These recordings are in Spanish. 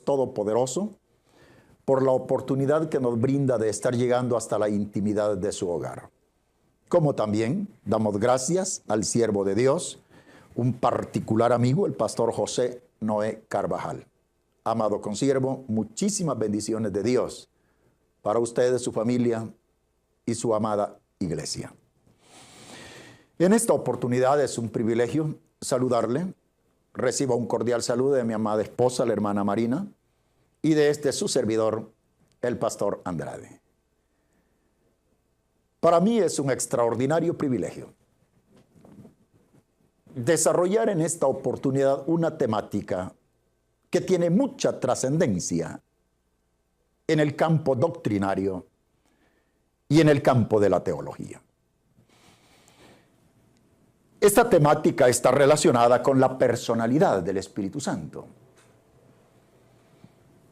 Todopoderoso por la oportunidad que nos brinda de estar llegando hasta la intimidad de su hogar. Como también damos gracias al siervo de Dios, un particular amigo, el pastor José Noé Carvajal. Amado consiervo, muchísimas bendiciones de Dios para ustedes, su familia y su amada iglesia. En esta oportunidad es un privilegio saludarle. Reciba un cordial saludo de mi amada esposa, la hermana Marina, y de su servidor, el pastor Andrade. Para mí es un extraordinario privilegio desarrollar en esta oportunidad una temática que tiene mucha trascendencia en el campo doctrinario y en el campo de la teología. Esta temática está relacionada con la personalidad del Espíritu Santo.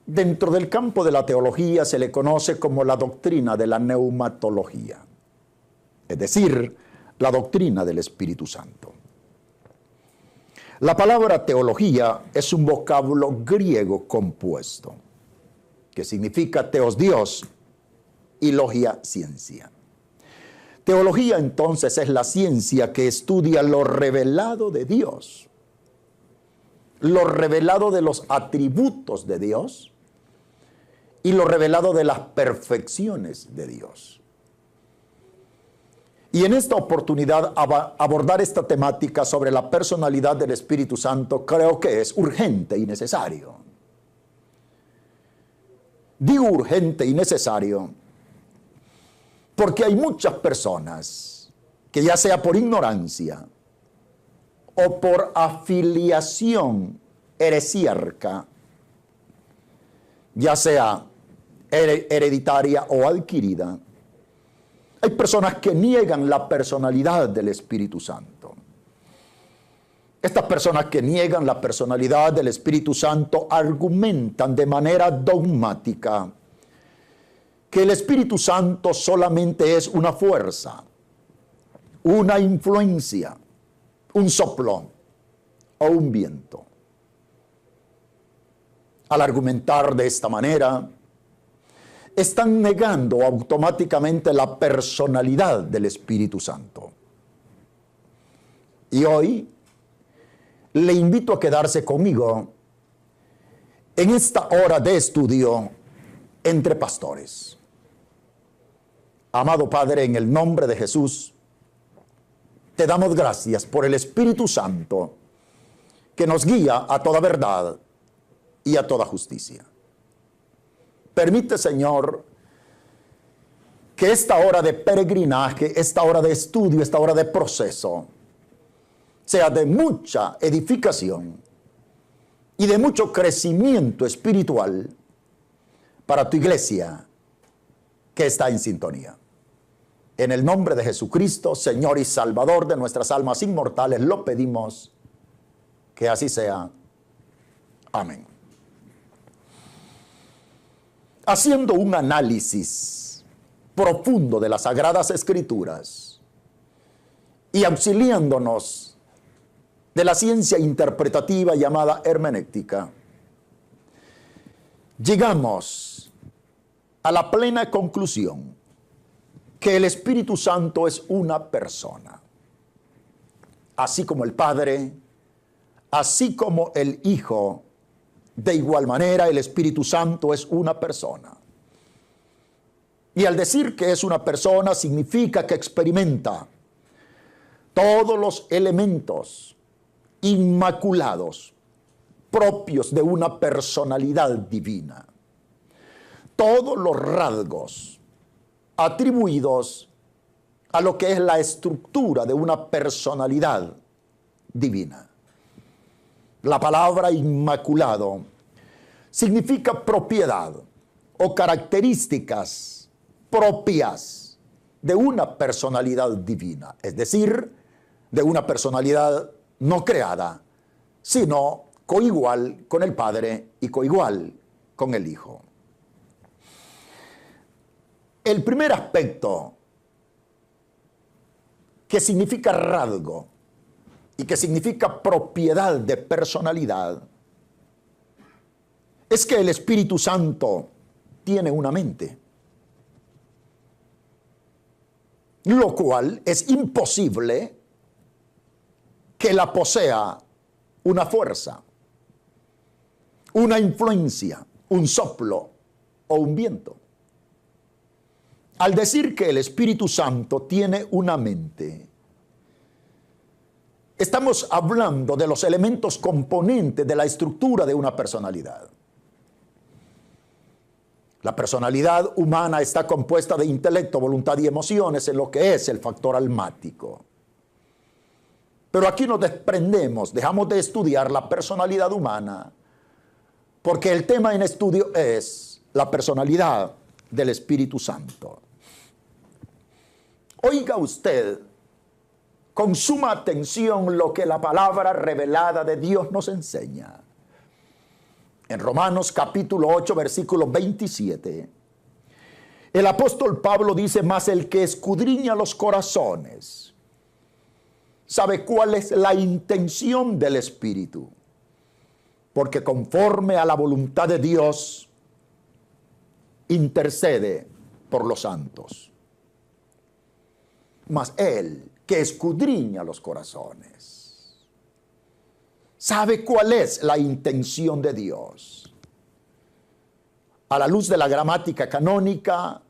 Dentro del campo de la teología se le conoce como la doctrina de la neumatología, es decir, la doctrina del Espíritu Santo. La palabra teología es un vocablo griego compuesto, que significa teos Dios y logia ciencia. Teología entonces es la ciencia que estudia lo revelado de Dios, lo revelado de los atributos de Dios y lo revelado de las perfecciones de Dios. Y en esta oportunidad abordar esta temática sobre la personalidad del Espíritu Santo creo que es urgente y necesario. Digo urgente y necesario porque hay muchas personas que ya sea por ignorancia o por afiliación heresiarca, ya sea hereditaria o adquirida, hay personas que niegan la personalidad del Espíritu Santo. Estas personas que niegan la personalidad del Espíritu Santo argumentan de manera dogmática que el Espíritu Santo solamente es una fuerza, una influencia, un soplo o un viento. Al argumentar de esta manera, están negando automáticamente la personalidad del Espíritu Santo. Y hoy le invito a quedarse conmigo en esta hora de estudio entre pastores. Amado Padre, en el nombre de Jesús, te damos gracias por el Espíritu Santo que nos guía a toda verdad y a toda justicia. Permite, Señor, que esta hora de peregrinaje, esta hora de estudio, esta hora de proceso, sea de mucha edificación y de mucho crecimiento espiritual para tu iglesia que está en sintonía. En el nombre de Jesucristo, Señor y Salvador de nuestras almas inmortales, lo pedimos, que así sea. Amén. Haciendo un análisis profundo de las Sagradas Escrituras y auxiliándonos de la ciencia interpretativa llamada hermenéutica, llegamos a la plena conclusión que el Espíritu Santo es una persona, así como el Padre, así como el Hijo. De igual manera, el Espíritu Santo es una persona. Y al decir que es una persona, significa que experimenta todos los elementos inmaculados propios de una personalidad divina. Todos los rasgos atribuidos a lo que es la estructura de una personalidad divina. La palabra inmaculado significa propiedad o características propias de una personalidad divina, es decir, de una personalidad no creada, sino coigual con el Padre y coigual con el Hijo. El primer aspecto que significa rasgo y que significa propiedad de personalidad es que el Espíritu Santo tiene una mente, lo cual es imposible que la posea una fuerza, una influencia, un soplo o un viento. Al decir que el Espíritu Santo tiene una mente, estamos hablando de los elementos componentes de la estructura de una personalidad. La personalidad humana está compuesta de intelecto, voluntad y emociones en lo que es el factor almático. Pero aquí nos desprendemos, dejamos de estudiar la personalidad humana, porque el tema en estudio es la personalidad del Espíritu Santo. Oiga usted con suma atención lo que la palabra revelada de Dios nos enseña. En Romanos capítulo 8, versículo 27, el apóstol Pablo dice: mas el que escudriña los corazones sabe cuál es la intención del Espíritu, porque conforme a la voluntad de Dios intercede por los santos. Mas él que escudriña los corazones sabe cuál es la intención de Dios. A la luz de la gramática canónica,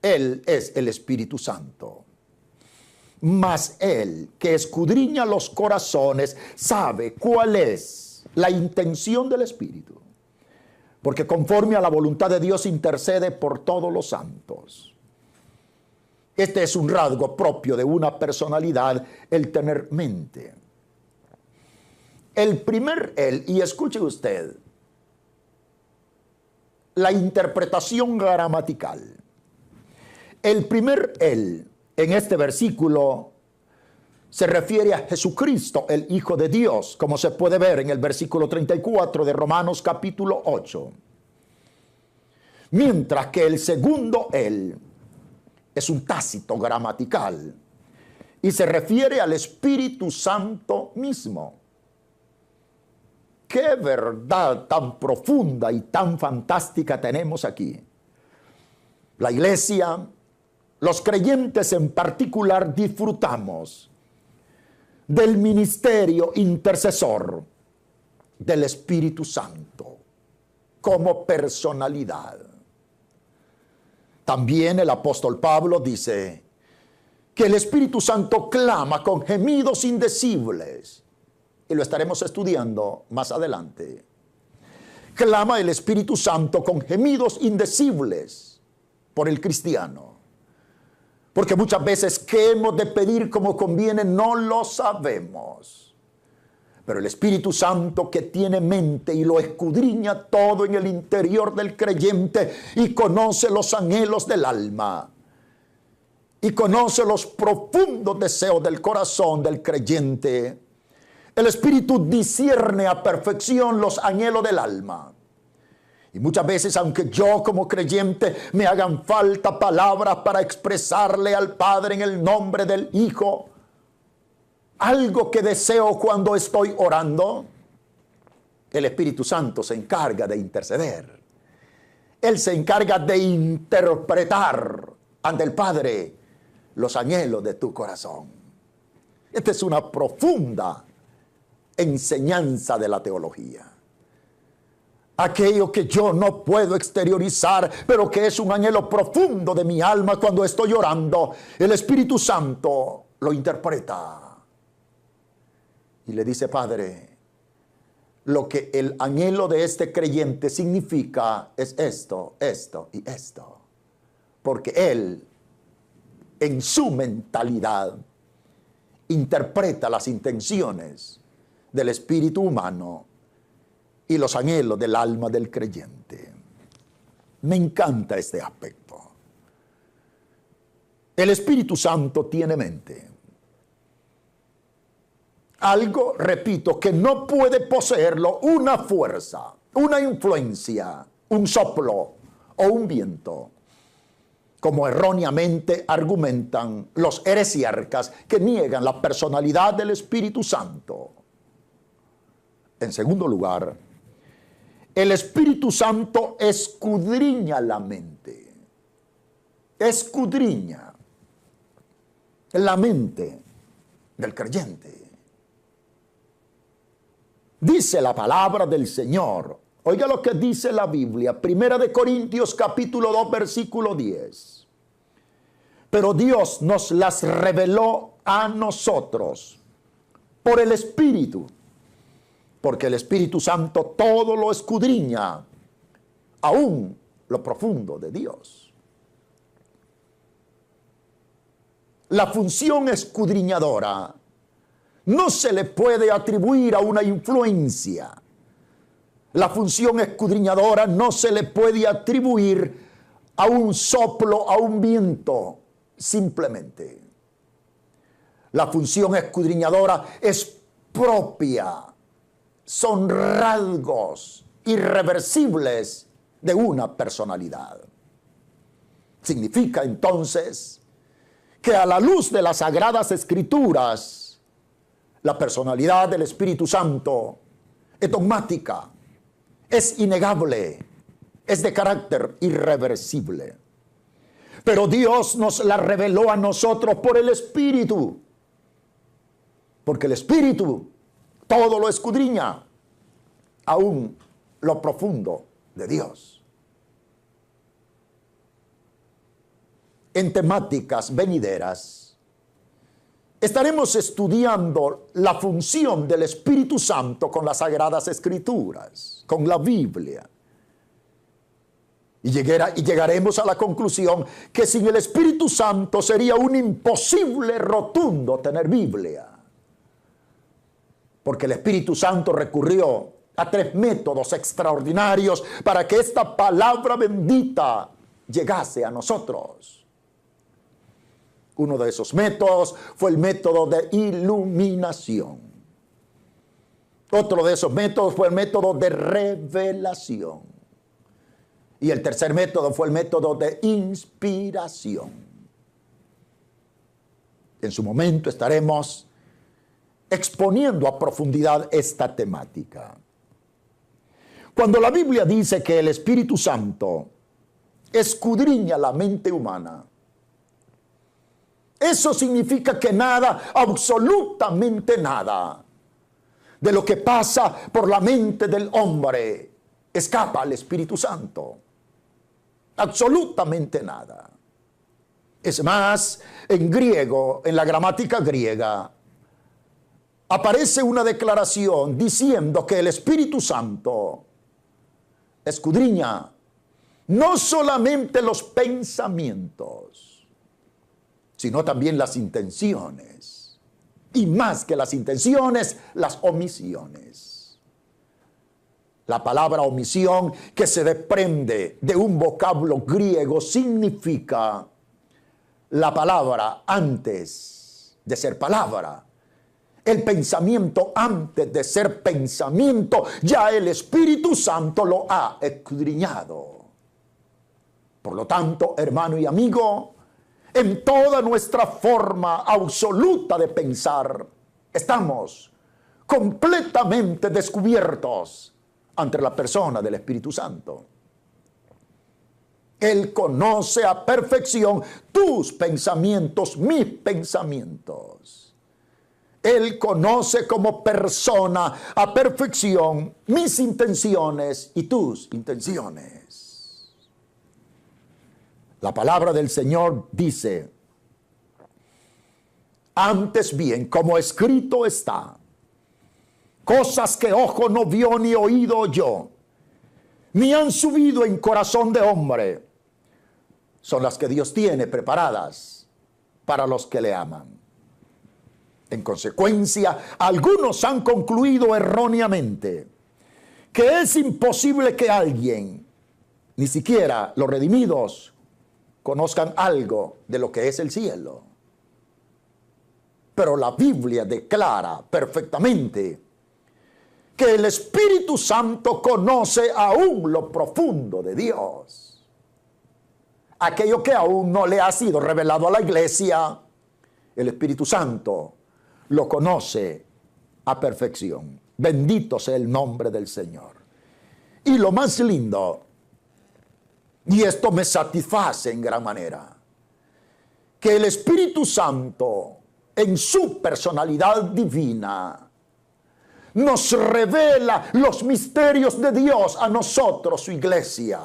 Él es el Espíritu Santo. Mas Él que escudriña los corazones sabe cuál es la intención del Espíritu, porque conforme a la voluntad de Dios intercede por todos los santos. Este es un rasgo propio de una personalidad, el tener mente. El primer él, y escuche usted, la interpretación gramatical. El primer él en este versículo se refiere a Jesucristo, el Hijo de Dios, como se puede ver en el versículo 34 de Romanos capítulo 8. Mientras que el segundo él es un tácito gramatical y se refiere al Espíritu Santo mismo. ¡Qué verdad tan profunda y tan fantástica tenemos aquí! La iglesia, los creyentes en particular, disfrutamos del ministerio intercesor del Espíritu Santo como personalidad. También el apóstol Pablo dice que el Espíritu Santo clama con gemidos indecibles, y lo estaremos estudiando más adelante. Clama el Espíritu Santo con gemidos indecibles por el cristiano, porque muchas veces qué hemos de pedir como conviene no lo sabemos. Pero el Espíritu Santo, que tiene mente y lo escudriña todo en el interior del creyente y conoce los anhelos del alma y conoce los profundos deseos del corazón del creyente, el Espíritu discierne a perfección los anhelos del alma. Y muchas veces, aunque yo como creyente me hagan falta palabras para expresarle al Padre en el nombre del Hijo algo que deseo cuando estoy orando, el Espíritu Santo se encarga de interceder. Él se encarga de interpretar ante el Padre los anhelos de tu corazón. Esta es una profunda enseñanza de la teología. Aquello que yo no puedo exteriorizar, pero que es un anhelo profundo de mi alma cuando estoy orando, el Espíritu Santo lo interpreta. Y le dice: Padre, lo que el anhelo de este creyente significa es esto, esto y esto. Porque él, en su mentalidad, interpreta las intenciones del espíritu humano y los anhelos del alma del creyente. Me encanta este aspecto. El Espíritu Santo tiene mente. Algo, repito, que no puede poseerlo una fuerza, una influencia, un soplo o un viento, como erróneamente argumentan los heresiarcas que niegan la personalidad del Espíritu Santo. En segundo lugar, el Espíritu Santo escudriña la mente. Escudriña la mente del creyente. Dice la palabra del Señor. Oiga lo que dice la Biblia. 1 Corintios capítulo 2 versículo 10. Pero Dios nos las reveló a nosotros por el Espíritu. Porque el Espíritu Santo todo lo escudriña, aún lo profundo de Dios. La función escudriñadora no se le puede atribuir a una influencia. La función escudriñadora no se le puede atribuir a un soplo, a un viento, simplemente. La función escudriñadora es propia. Son rasgos irreversibles de una personalidad. Significa entonces que a la luz de las Sagradas Escrituras, la personalidad del Espíritu Santo es dogmática, es innegable, es de carácter irreversible. Pero Dios nos la reveló a nosotros por el Espíritu, porque el Espíritu todo lo escudriña, aún lo profundo de Dios. En temáticas venideras, estaremos estudiando la función del Espíritu Santo con las Sagradas Escrituras, con la Biblia. Y llegaremos a la conclusión que sin el Espíritu Santo sería un imposible rotundo tener Biblia. Porque el Espíritu Santo recurrió a 3 métodos extraordinarios para que esta palabra bendita llegase a nosotros. Uno de esos métodos fue el método de iluminación. Otro de esos métodos fue el método de revelación. Y el tercer método fue el método de inspiración. En su momento estaremos exponiendo a profundidad esta temática. Cuando la Biblia dice que el Espíritu Santo escudriña la mente humana, eso significa que nada, absolutamente nada, de lo que pasa por la mente del hombre escapa al Espíritu Santo. Absolutamente nada. Es más, en griego, en la gramática griega, aparece una declaración diciendo que el Espíritu Santo escudriña no solamente los pensamientos, sino también las intenciones. Y más que las intenciones, las omisiones. La palabra omisión, que se desprende de un vocablo griego, significa la palabra antes de ser palabra. El pensamiento antes de ser pensamiento, ya el Espíritu Santo lo ha escudriñado. Por lo tanto, hermano y amigo, en toda nuestra forma absoluta de pensar, estamos completamente descubiertos ante la persona del Espíritu Santo. Él conoce a perfección tus pensamientos, mis pensamientos. Él conoce como persona a perfección mis intenciones y tus intenciones. La palabra del Señor dice: antes bien, como escrito está, cosas que ojo no vio ni oído oyó, ni han subido en corazón de hombre, son las que Dios tiene preparadas para los que le aman. En consecuencia, algunos han concluido erróneamente que es imposible que alguien, ni siquiera los redimidos, conozcan algo de lo que es el cielo. Pero la Biblia declara perfectamente que el Espíritu Santo conoce aún lo profundo de Dios. Aquello que aún no le ha sido revelado a la iglesia, el Espíritu Santo lo conoce a perfección. Bendito sea el nombre del Señor. Y lo más lindo, y esto me satisface en gran manera, que el Espíritu Santo, en su personalidad divina, nos revela los misterios de Dios a nosotros, su iglesia.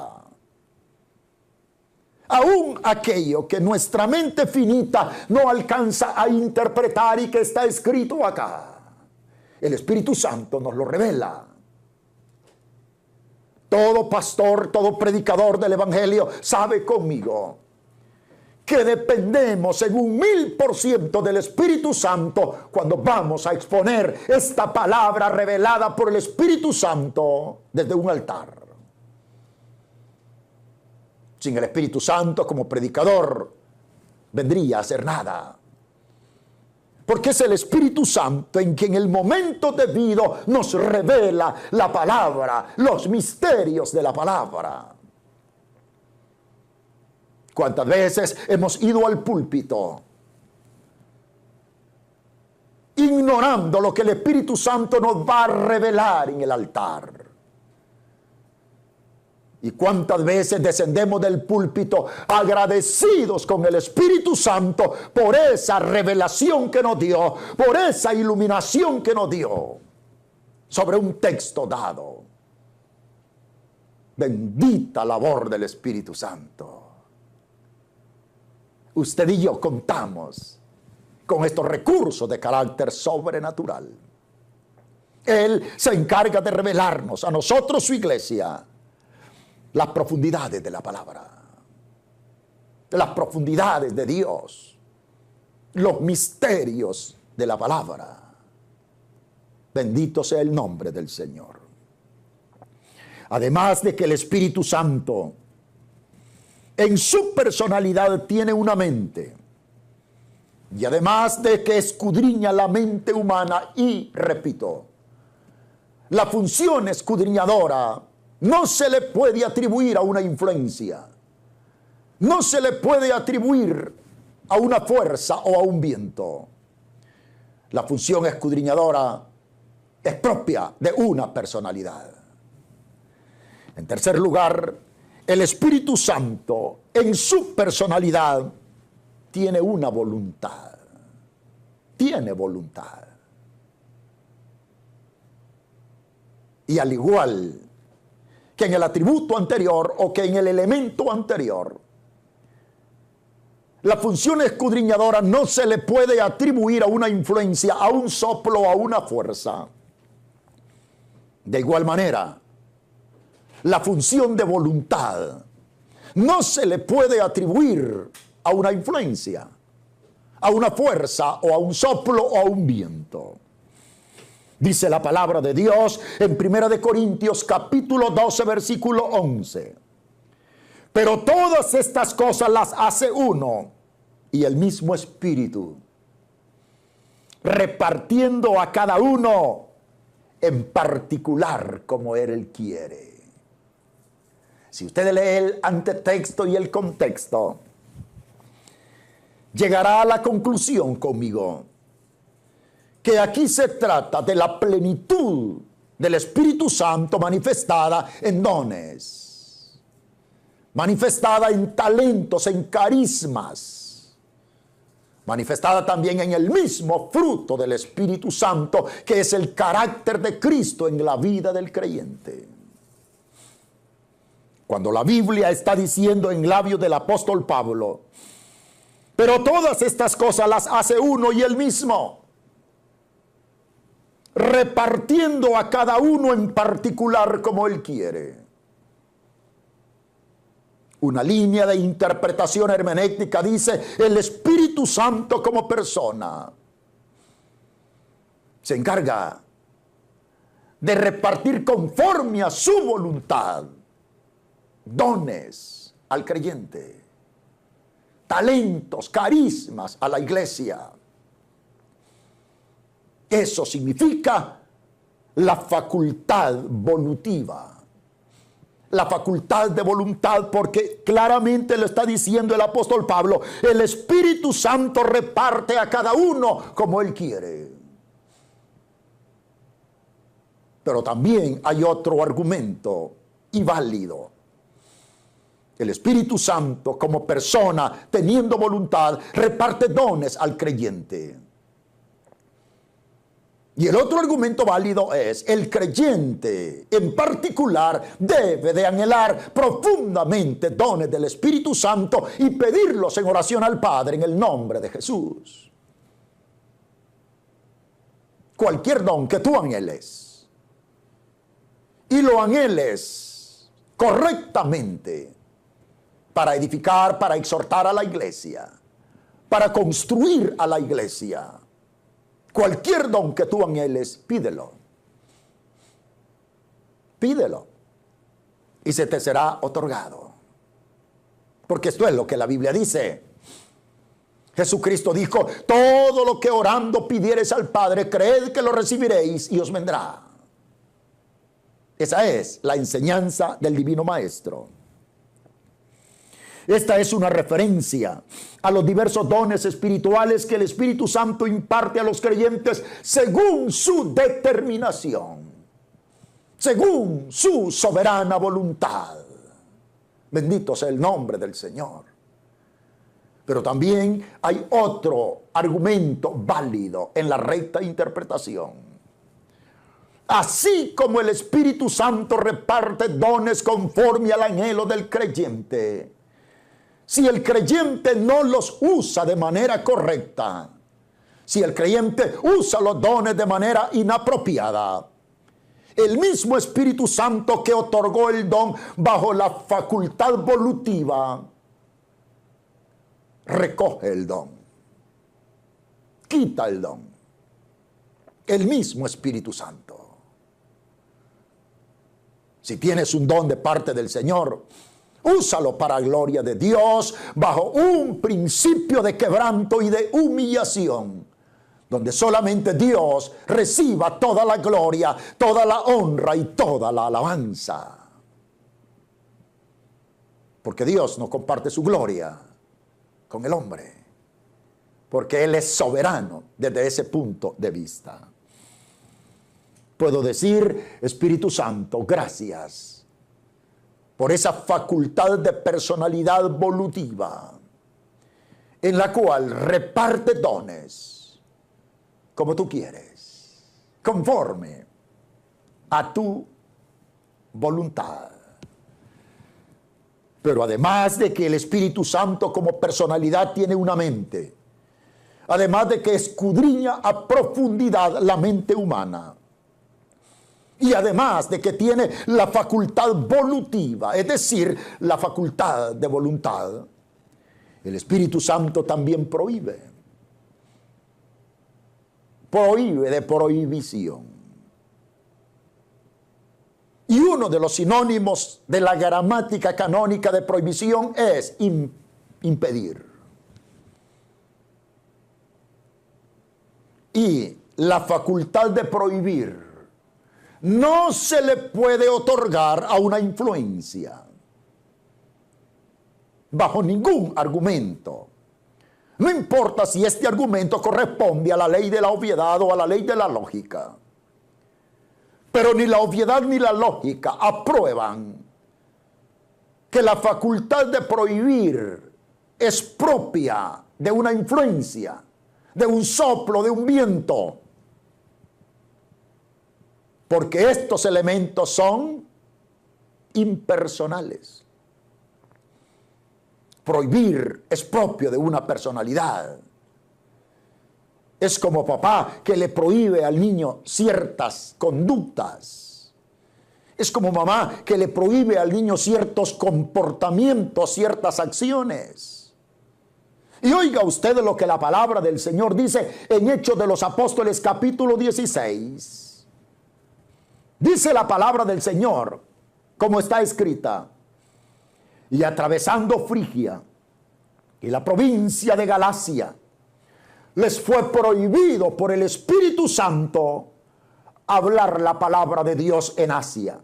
Aún aquello que nuestra mente finita no alcanza a interpretar y que está escrito acá, el Espíritu Santo nos lo revela. Todo pastor, todo predicador del Evangelio sabe conmigo que dependemos en un 1000% del Espíritu Santo cuando vamos a exponer esta palabra revelada por el Espíritu Santo desde un altar. Sin el Espíritu Santo como predicador vendría a ser nada. Porque es el Espíritu Santo en quien en el momento debido nos revela la palabra, los misterios de la palabra. ¿Cuántas veces hemos ido al púlpito ignorando lo que el Espíritu Santo nos va a revelar en el altar? ¿Y cuántas veces descendemos del púlpito agradecidos con el Espíritu Santo por esa revelación que nos dio, por esa iluminación que nos dio sobre un texto dado? Bendita labor del Espíritu Santo. Usted y yo contamos con estos recursos de carácter sobrenatural. Él se encarga de revelarnos a nosotros, su iglesia, las profundidades de la palabra, las profundidades de Dios, los misterios de la palabra. Bendito sea el nombre del Señor. Además de que el Espíritu Santo en su personalidad tiene una mente, y además de que escudriña la mente humana, y repito, la función escudriñadora no se le puede atribuir a una influencia, no se le puede atribuir a una fuerza o a un viento. La función escudriñadora es propia de una personalidad. En tercer lugar, el Espíritu Santo en su personalidad tiene una voluntad. Tiene voluntad. Y al igual que en el atributo anterior o que en el elemento anterior, la función escudriñadora no se le puede atribuir a una influencia, a un soplo o a una fuerza. De igual manera, la función de voluntad no se le puede atribuir a una influencia, a una fuerza o a un soplo o a un viento. Dice la palabra de Dios en 1 Corintios capítulo 12 versículo 11. Pero todas estas cosas las hace uno y el mismo Espíritu, repartiendo a cada uno en particular como Él quiere. Si usted lee el antetexto y el contexto, llegará a la conclusión conmigo que aquí se trata de la plenitud del Espíritu Santo manifestada en dones, manifestada en talentos, en carismas, manifestada también en el mismo fruto del Espíritu Santo, que es el carácter de Cristo en la vida del creyente. Cuando la Biblia está diciendo en labios del apóstol Pablo, pero todas estas cosas las hace uno y él mismo, repartiendo a cada uno en particular como Él quiere. Una línea de interpretación hermenéutica dice: el Espíritu Santo como persona se encarga de repartir conforme a su voluntad dones al creyente, talentos, carismas a la iglesia. Eso significa la facultad volutiva, la facultad de voluntad, porque claramente lo está diciendo el apóstol Pablo: el Espíritu Santo reparte a cada uno como Él quiere. Pero también hay otro argumento y válido. El Espíritu Santo, como persona, teniendo voluntad, reparte dones al creyente. Y el otro argumento válido es, el creyente en particular debe de anhelar profundamente dones del Espíritu Santo y pedirlos en oración al Padre en el nombre de Jesús. Cualquier don que tú anheles y lo anheles correctamente para edificar, para exhortar a la iglesia, para construir a la iglesia, cualquier don que tú anheles, pídelo. Pídelo. Y se te será otorgado. Porque esto es lo que la Biblia dice. Jesucristo dijo, todo lo que orando pidiereis al Padre, creed que lo recibiréis y os vendrá. Esa es la enseñanza del Divino Maestro. Esta es una referencia a los diversos dones espirituales que el Espíritu Santo imparte a los creyentes según su determinación, según su soberana voluntad. Bendito sea el nombre del Señor. Pero también hay otro argumento válido en la recta interpretación. Así como el Espíritu Santo reparte dones conforme al anhelo del creyente, si el creyente no los usa de manera correcta, si el creyente usa los dones de manera inapropiada, el mismo Espíritu Santo que otorgó el don bajo la facultad volutiva, recoge el don, quita el don, el mismo Espíritu Santo. Si tienes un don de parte del Señor, úsalo para gloria de Dios, bajo un principio de quebranto y de humillación, donde solamente Dios reciba toda la gloria, toda la honra y toda la alabanza. Porque Dios no comparte su gloria con el hombre, porque Él es soberano desde ese punto de vista. Puedo decir, Espíritu Santo, gracias por esa facultad de personalidad volutiva, en la cual reparte dones como tú quieres, conforme a tu voluntad. Pero además de que el Espíritu Santo como personalidad tiene una mente, además de que escudriña a profundidad la mente humana, y además de que tiene la facultad volutiva, es decir, la facultad de voluntad, el Espíritu Santo también prohíbe. Prohíbe de prohibición. Y uno de los sinónimos de la gramática canónica de prohibición es impedir. Y la facultad de prohibir no se le puede otorgar a una influencia bajo ningún argumento. No importa si este argumento corresponde a la ley de la obviedad o a la ley de la lógica. Pero ni la obviedad ni la lógica aprueban que la facultad de prohibir es propia de una influencia, de un soplo, de un viento. Porque estos elementos son impersonales. Prohibir es propio de una personalidad. Es como papá que le prohíbe al niño ciertas conductas. Es como mamá que le prohíbe al niño ciertos comportamientos, ciertas acciones. Y oiga usted lo que la palabra del Señor dice en Hechos de los Apóstoles capítulo 16. Dice la palabra del Señor, como está escrita: y atravesando Frigia y la provincia de Galacia, les fue prohibido por el Espíritu Santo hablar la palabra de Dios en Asia.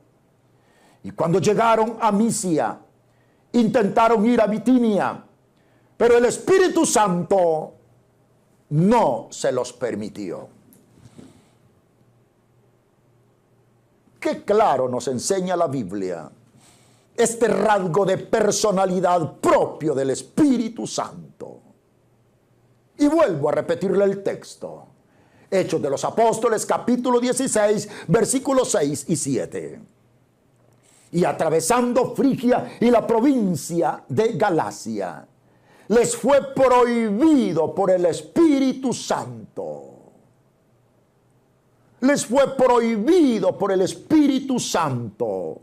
Y cuando llegaron a Misia, intentaron ir a Bitinia, pero el Espíritu Santo no se los permitió. Qué claro nos enseña la Biblia este rasgo de personalidad propio del Espíritu Santo. Y vuelvo a repetirle el texto. Hechos de los Apóstoles, capítulo 16, versículos 6 y 7. Y atravesando Frigia y la provincia de Galacia, les fue prohibido por el Espíritu Santo. Les fue prohibido por el Espíritu Santo.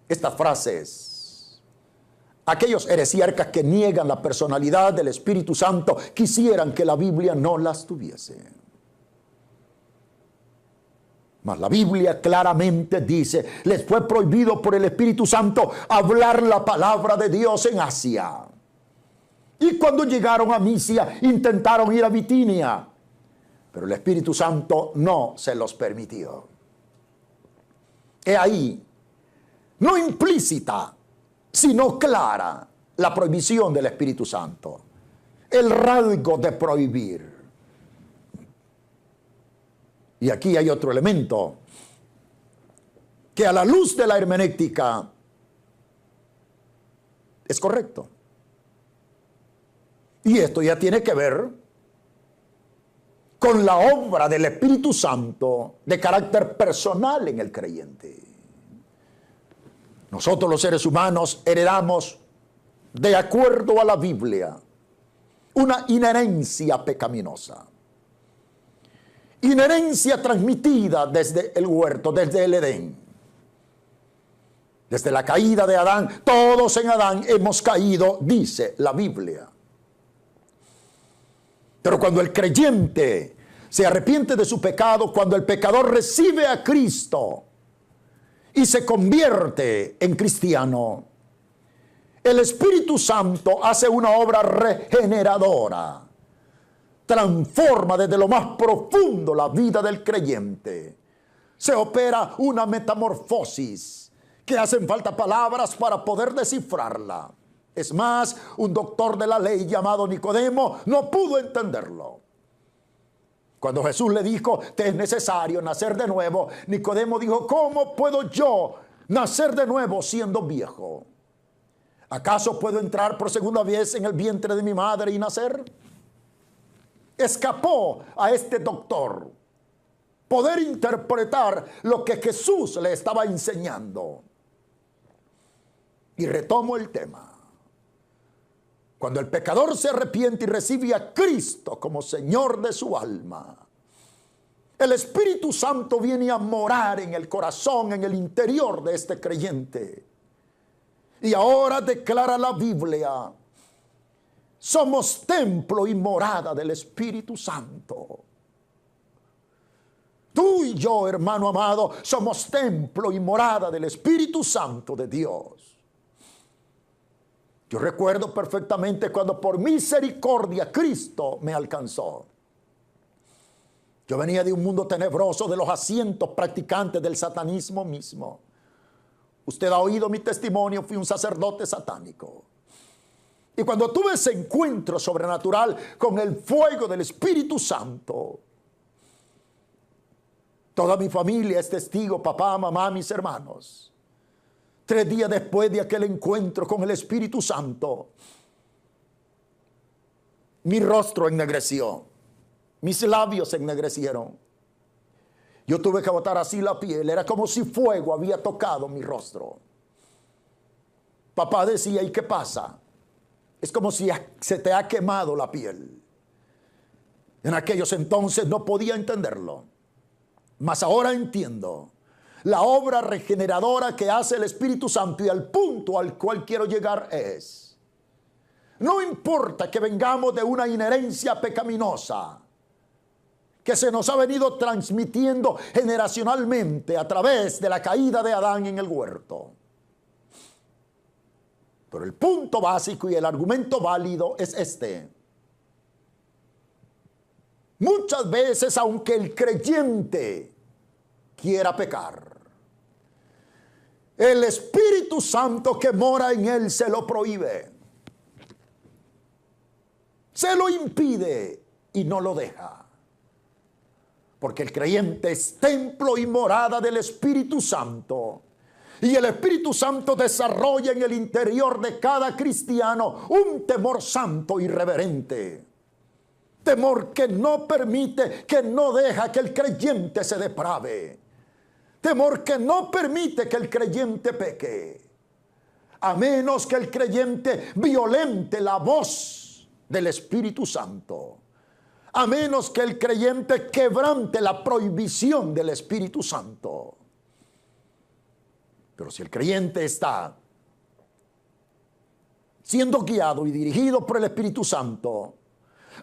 Estas frases, aquellos heresiarcas que niegan la personalidad del Espíritu Santo quisieran que la Biblia no las tuviese. Mas la Biblia claramente dice, les fue prohibido por el Espíritu Santo hablar la palabra de Dios en Asia. Y cuando llegaron a Misia, intentaron ir a Bitinia, pero el Espíritu Santo no se los permitió. He ahí, no implícita, sino clara, la prohibición del Espíritu Santo. El rasgo de prohibir. Y aquí hay otro elemento que a la luz de la hermenéutica es correcto. Y esto ya tiene que ver con la obra del Espíritu Santo de carácter personal en el creyente. Nosotros los seres humanos heredamos, de acuerdo a la Biblia, una inherencia pecaminosa. Inherencia transmitida desde el huerto, desde el Edén. Desde la caída de Adán, todos en Adán hemos caído, dice la Biblia. Pero cuando el creyente se arrepiente de su pecado, cuando el pecador recibe a Cristo y se convierte en cristiano, el Espíritu Santo hace una obra regeneradora. Transforma desde lo más profundo la vida del creyente. Se opera una metamorfosis que hacen falta palabras para poder descifrarla. Es más, un doctor de la ley llamado Nicodemo no pudo entenderlo. Cuando Jesús le dijo, te es necesario nacer de nuevo, Nicodemo dijo, ¿cómo puedo yo nacer de nuevo siendo viejo? ¿Acaso puedo entrar por segunda vez en el vientre de mi madre y nacer? Escapó a este doctor poder interpretar lo que Jesús le estaba enseñando. Y retomo el tema. Cuando el pecador se arrepiente y recibe a Cristo como Señor de su alma, el Espíritu Santo viene a morar en el corazón, en el interior de este creyente. Y ahora declara la Biblia, somos templo y morada del Espíritu Santo. Tú y yo, hermano amado, somos templo y morada del Espíritu Santo de Dios. Yo recuerdo perfectamente cuando por misericordia Cristo me alcanzó. Yo venía de un mundo tenebroso, de los asientos practicantes del satanismo mismo. Usted ha oído mi testimonio, fui un sacerdote satánico. Y cuando tuve ese encuentro sobrenatural con el fuego del Espíritu Santo, toda mi familia es testigo, papá, mamá, mis hermanos. 3 días después de aquel encuentro con el Espíritu Santo, mi rostro ennegreció, mis labios ennegrecieron. Yo tuve que botar así la piel, era como si fuego había tocado mi rostro. Papá decía, ¿y qué pasa? Es como si se te ha quemado la piel. En aquellos entonces no podía entenderlo, mas ahora entiendo la obra regeneradora que hace el Espíritu Santo, y al punto al cual quiero llegar es, no importa que vengamos de una inherencia pecaminosa que se nos ha venido transmitiendo generacionalmente a través de la caída de Adán en el huerto. Pero el punto básico y el argumento válido es este. Muchas veces, aunque el creyente quiera pecar, el Espíritu Santo que mora en él se lo prohíbe, se lo impide y no lo deja. Porque el creyente es templo y morada del Espíritu Santo. Y el Espíritu Santo desarrolla en el interior de cada cristiano un temor santo y reverente. Temor que no permite, que no deja que el creyente se deprave. Temor que no permite que el creyente peque. A menos que el creyente violente la voz del Espíritu Santo. A menos que el creyente quebrante la prohibición del Espíritu Santo. Pero si el creyente está siendo guiado y dirigido por el Espíritu Santo,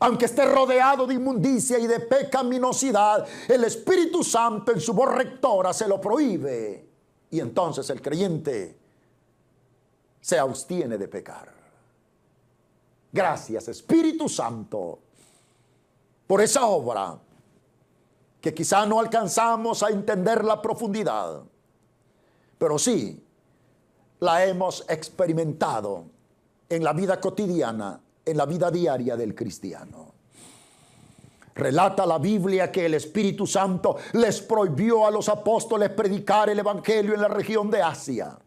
aunque esté rodeado de inmundicia y de pecaminosidad, el Espíritu Santo en su voz rectora se lo prohíbe. Y entonces el creyente se abstiene de pecar. Gracias, Espíritu Santo, por esa obra que quizá no alcanzamos a entender la profundidad, pero sí la hemos experimentado en la vida cotidiana, en la vida diaria del cristiano. Relata la Biblia que el Espíritu Santo les prohibió a los apóstoles predicar el Evangelio en la región de Asia.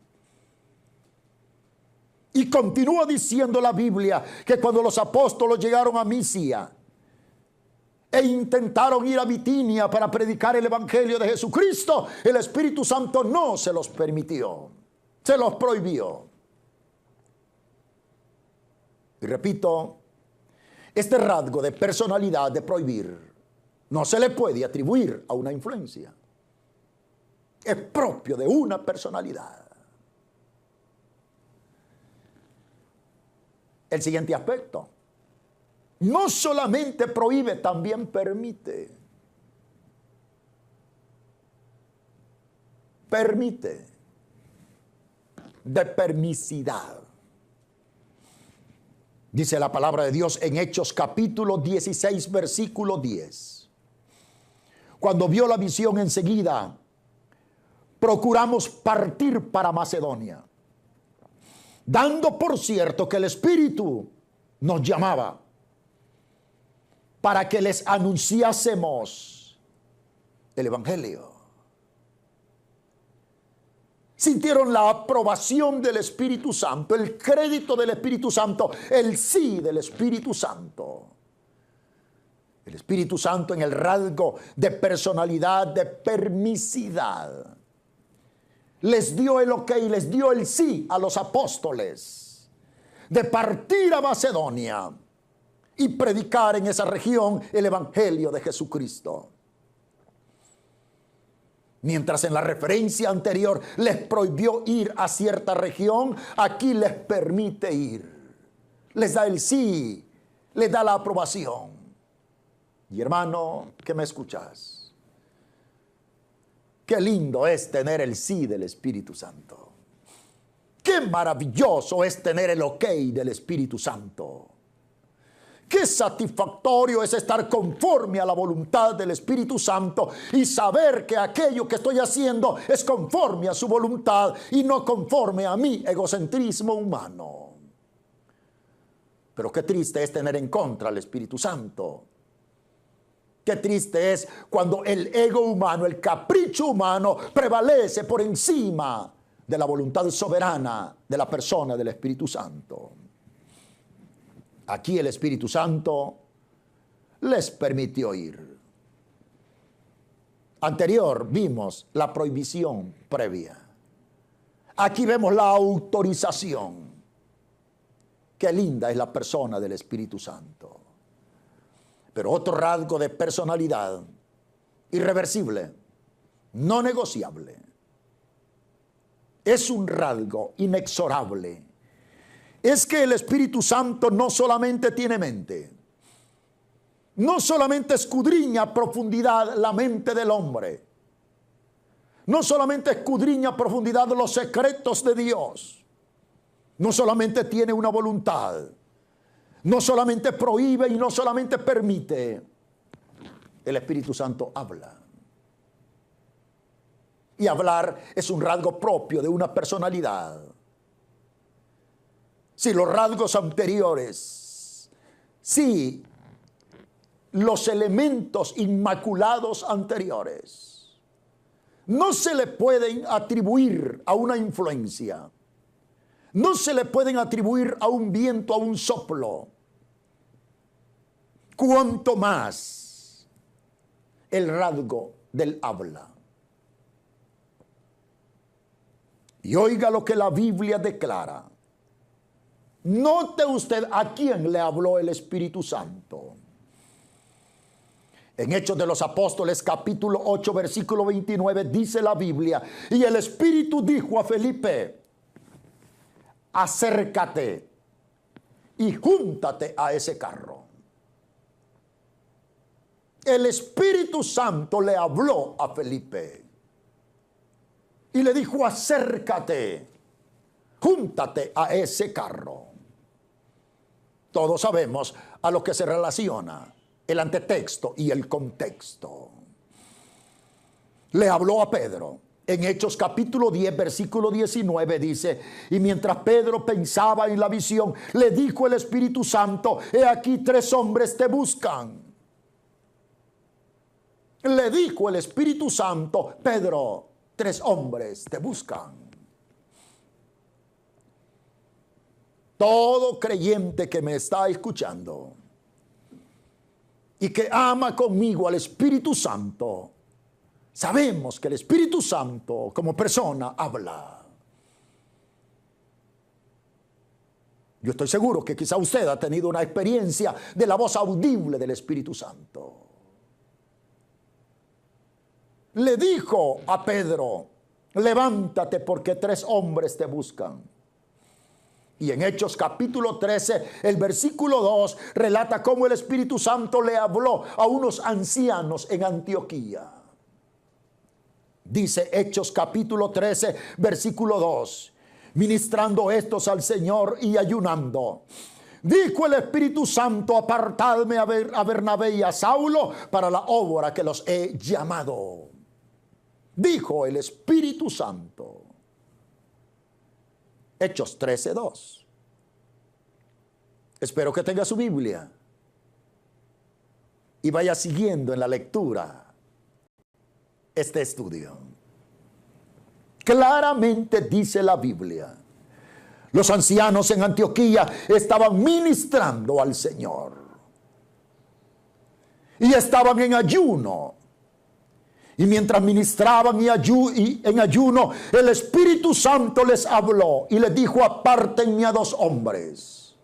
Y continúa diciendo la Biblia que cuando los apóstoles llegaron a Misia e intentaron ir a Bitinia para predicar el Evangelio de Jesucristo, el Espíritu Santo no se los permitió, se los prohibió. Y repito, este rasgo de personalidad de prohibir no se le puede atribuir a una influencia. Es propio de una personalidad. El siguiente aspecto. No solamente prohíbe, también permite. Permite. De permisidad. Dice la palabra de Dios en Hechos capítulo 16, versículo 10. Cuando vio la visión enseguida, procuramos partir para Macedonia, dando por cierto que el Espíritu nos llamaba para que les anunciásemos el Evangelio. Sintieron la aprobación del Espíritu Santo, el crédito del Espíritu Santo, el sí del Espíritu Santo. El Espíritu Santo en el rasgo de personalidad, de permisidad, les dio el ok, les dio el sí a los apóstoles de partir a Macedonia y predicar en esa región el Evangelio de Jesucristo. Mientras en la referencia anterior les prohibió ir a cierta región, aquí les permite ir. Les da el sí, les da la aprobación. Y hermano, que me escuchas, qué lindo es tener el sí del Espíritu Santo. Qué maravilloso es tener el ok del Espíritu Santo. Qué satisfactorio es estar conforme a la voluntad del Espíritu Santo y saber que aquello que estoy haciendo es conforme a su voluntad y no conforme a mi egocentrismo humano. Pero qué triste es tener en contra al Espíritu Santo. Qué triste es cuando el ego humano, el capricho humano prevalece por encima de la voluntad soberana de la persona del Espíritu Santo. Aquí el Espíritu Santo les permitió ir. Anterior vimos la prohibición previa. Aquí vemos la autorización. Qué linda es la persona del Espíritu Santo. Pero otro rasgo de personalidad irreversible, no negociable, es un rasgo inexorable. Es que el Espíritu Santo no solamente tiene mente, no solamente escudriña a profundidad la mente del hombre, no solamente escudriña a profundidad los secretos de Dios, no solamente tiene una voluntad, no solamente prohíbe y no solamente permite, el Espíritu Santo habla. Y hablar es un rasgo propio de una personalidad. Si los rasgos anteriores sí los elementos inmaculados anteriores. No se le pueden atribuir a una influencia. No se le pueden atribuir a un viento, a un soplo. Cuanto más el rasgo del habla. Y oiga lo que la Biblia declara. Note usted a quién le habló el Espíritu Santo. En Hechos de los Apóstoles, capítulo 8, versículo 29, dice la Biblia: y el Espíritu dijo a Felipe: acércate y júntate a ese carro. El Espíritu Santo le habló a Felipe y le dijo: acércate, júntate a ese carro. Todos sabemos a lo que se relaciona el antetexto y el contexto. Le habló a Pedro. En Hechos capítulo 10, versículo 19 dice: y mientras Pedro pensaba en la visión, le dijo el Espíritu Santo: he aquí 3 hombres te buscan. Le dijo el Espíritu Santo: Pedro, 3 hombres te buscan. Todo creyente que me está escuchando y que ama conmigo al Espíritu Santo, sabemos que el Espíritu Santo como persona habla. Yo estoy seguro que quizá usted ha tenido una experiencia de la voz audible del Espíritu Santo. Le dijo a Pedro: levántate porque 3 hombres te buscan. Y en Hechos capítulo 13, el versículo 2, relata cómo el Espíritu Santo le habló a unos ancianos en Antioquía. Dice Hechos capítulo 13, versículo 2: ministrando estos al Señor y ayunando, dijo el Espíritu Santo: apartadme a Bernabé y a Saulo para la obra que los he llamado. Dijo el Espíritu Santo. Hechos 13:2. Espero que tenga su Biblia y vaya siguiendo en la lectura este estudio. Claramente dice la Biblia: los ancianos en Antioquía estaban ministrando al Señor y estaban en ayuno. Y mientras ministraban en ayuno, el Espíritu Santo les habló y les dijo: apártenme a 2 hombres.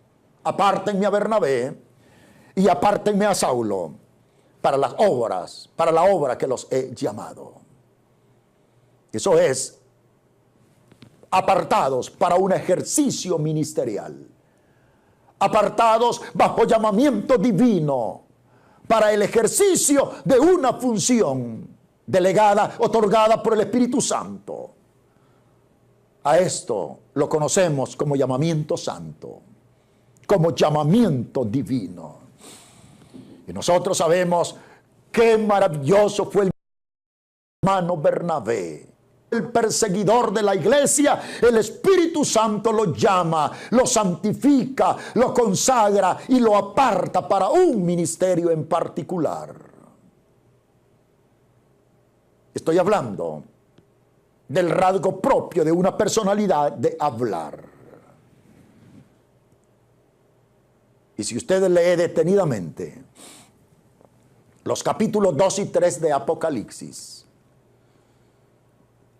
Apártenme a Bernabé y apártenme a Saulo para las obras, para la obra que los he llamado. Eso es, apartados para un ejercicio ministerial. Apartados bajo llamamiento divino para el ejercicio de una función delegada, otorgada por el Espíritu Santo. A esto lo conocemos como llamamiento santo, como llamamiento divino. Y nosotros sabemos qué maravilloso fue el hermano Bernabé, el perseguidor de la iglesia. El Espíritu Santo lo llama, lo santifica, lo consagra y lo aparta para un ministerio en particular. Estoy hablando del rasgo propio de una personalidad de hablar. Y si usted lee detenidamente los capítulos 2 y 3 de Apocalipsis,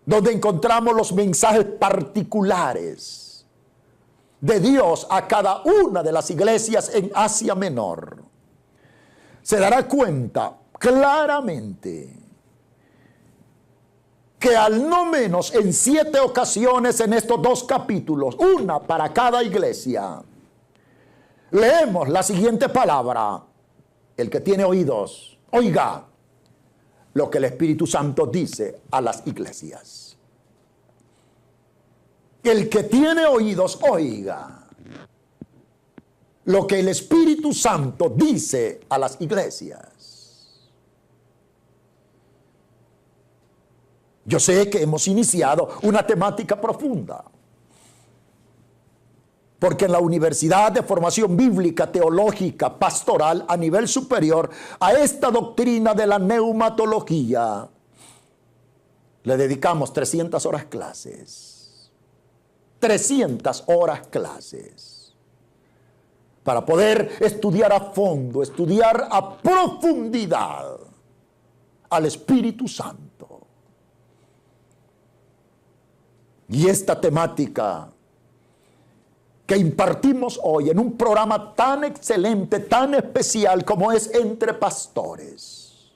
donde encontramos los mensajes particulares de Dios a cada una de las iglesias en Asia Menor, se dará cuenta claramente que al no menos en 7 ocasiones en estos 2 capítulos, una para cada iglesia, leemos la siguiente palabra: el que tiene oídos, oiga lo que el Espíritu Santo dice a las iglesias. El que tiene oídos, oiga lo que el Espíritu Santo dice a las iglesias. Yo sé que hemos iniciado una temática profunda. Porque en la Universidad de Formación Bíblica, Teológica, Pastoral, a nivel superior, a esta doctrina de la neumatología, le dedicamos 300 horas clases. 300 horas clases. Para poder estudiar a fondo, estudiar a profundidad al Espíritu Santo. Y esta temática que impartimos hoy en un programa tan excelente, tan especial como es Entre Pastores.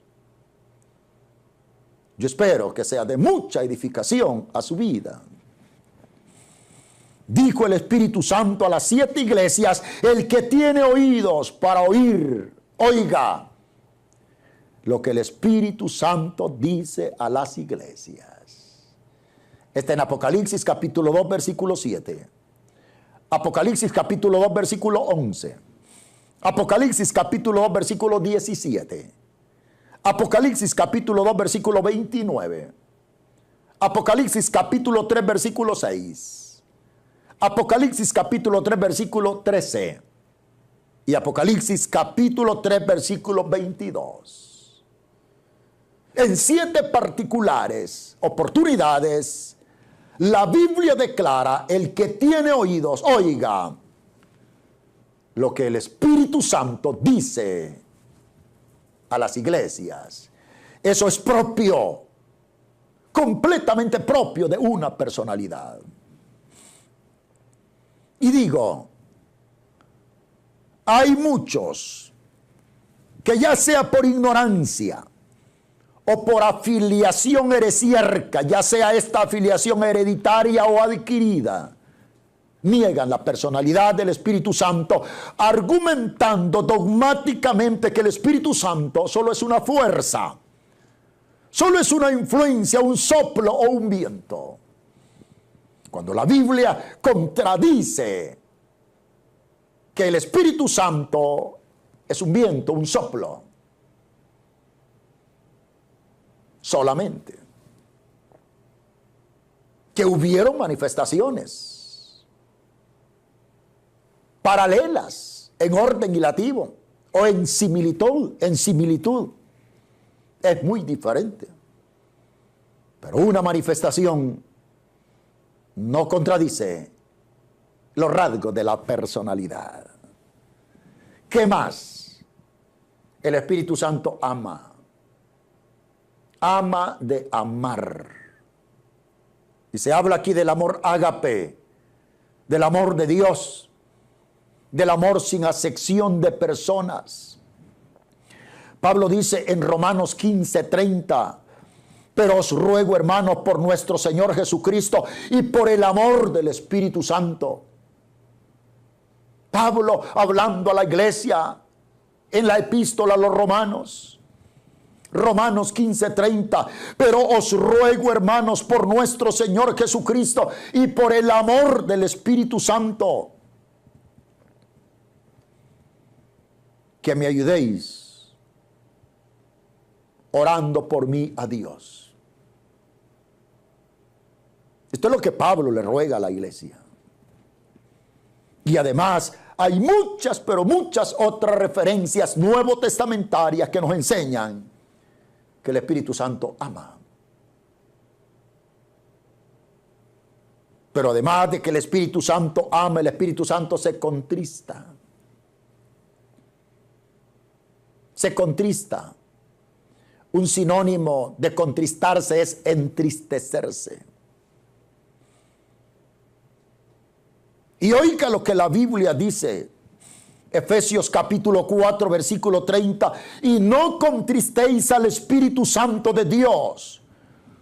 Yo espero que sea de mucha edificación a su vida. Dijo el Espíritu Santo a las 7 iglesias: el que tiene oídos para oír, oiga lo que el Espíritu Santo dice a las iglesias. Está en Apocalipsis capítulo 2, versículo 7. Apocalipsis capítulo 2, versículo 11. Apocalipsis capítulo 2, versículo 17. Apocalipsis capítulo 2, versículo 29. Apocalipsis capítulo 3, versículo 6. Apocalipsis capítulo 3, versículo 13. Y Apocalipsis capítulo 3, versículo 22. En 7 particulares oportunidades, la Biblia declara: el que tiene oídos, oiga lo que el Espíritu Santo dice a las iglesias. Eso es propio, completamente propio de una personalidad. Y digo, hay muchos que, ya sea por ignorancia o por afiliación heresiarca, ya sea esta afiliación hereditaria o adquirida, niegan la personalidad del Espíritu Santo, argumentando dogmáticamente que el Espíritu Santo solo es una fuerza, solo es una influencia, un soplo o un viento. Cuando la Biblia contradice que el Espíritu Santo es un viento, un soplo, solamente. Que hubieron manifestaciones paralelas en orden ilativo o en similitud. Es muy diferente. Pero una manifestación no contradice los rasgos de la personalidad. ¿Qué más? El Espíritu Santo ama. Ama de amar. Y se habla aquí del amor ágape, del amor de Dios, del amor sin acepción de personas. Pablo dice en Romanos 15:30: pero os ruego, hermanos, por nuestro Señor Jesucristo y por el amor del Espíritu Santo. Pablo hablando a la iglesia en la epístola a los Romanos. Romanos 15:30, pero os ruego, hermanos, por nuestro Señor Jesucristo y por el amor del Espíritu Santo, que me ayudéis orando por mí a Dios. Esto es lo que Pablo le ruega a la iglesia. Y además hay muchas, pero muchas otras referencias nuevo testamentarias que nos enseñan que el Espíritu Santo ama. Pero además de que el Espíritu Santo ama, el Espíritu Santo se contrista. Se contrista. Un sinónimo de contristarse es entristecerse. Y oiga lo que la Biblia dice. Efesios capítulo 4, versículo 30. Y no contristéis al Espíritu Santo de Dios,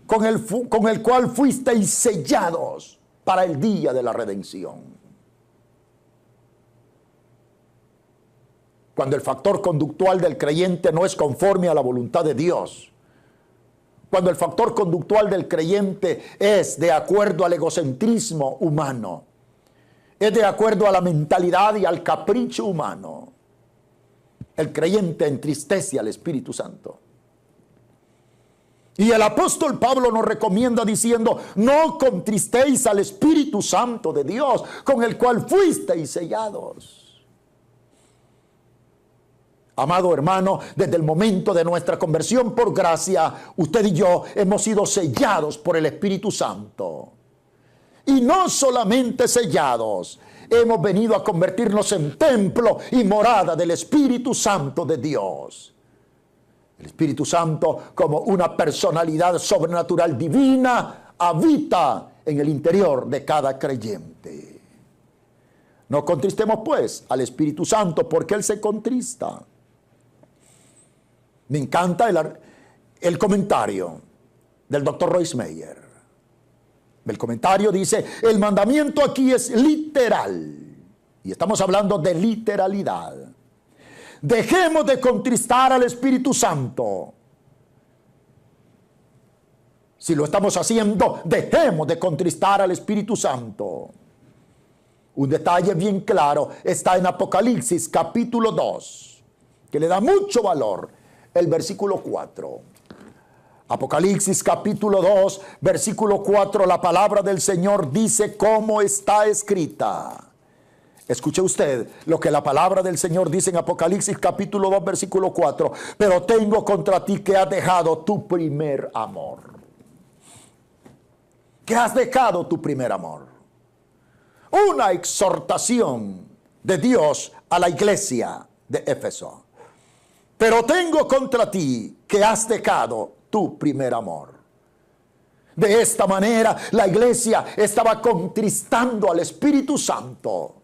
con el cual fuisteis sellados para el día de la redención. Cuando el factor conductual del creyente no es conforme a la voluntad de Dios, cuando el factor conductual del creyente es de acuerdo al egocentrismo humano, es de acuerdo a la mentalidad y al capricho humano, el creyente entristece al Espíritu Santo. Y el apóstol Pablo nos recomienda diciendo: no contristéis al Espíritu Santo de Dios, con el cual fuisteis sellados. Amado hermano, desde el momento de nuestra conversión por gracia, usted y yo hemos sido sellados por el Espíritu Santo. Y no solamente sellados, hemos venido a convertirnos en templo y morada del Espíritu Santo de Dios. El Espíritu Santo, como una personalidad sobrenatural divina, habita en el interior de cada creyente. No contristemos pues al Espíritu Santo, porque Él se contrista. Me encanta el comentario del doctor Royce Meyer. El comentario dice: el mandamiento aquí es literal. Y estamos hablando de literalidad. Dejemos de contristar al Espíritu Santo. Si lo estamos haciendo, dejemos de contristar al Espíritu Santo. Un detalle bien claro está en Apocalipsis capítulo 2, que le da mucho valor. El versículo 4. Apocalipsis capítulo 2, versículo 4, la palabra del Señor dice cómo está escrita. Escuche usted lo que la palabra del Señor dice en Apocalipsis capítulo 2, versículo 4. Pero tengo contra ti que has dejado tu primer amor. Que has dejado tu primer amor. Una exhortación de Dios a la iglesia de Éfeso. Pero tengo contra ti que has dejado tu primer amor. De esta manera la iglesia estaba contristando al Espíritu Santo,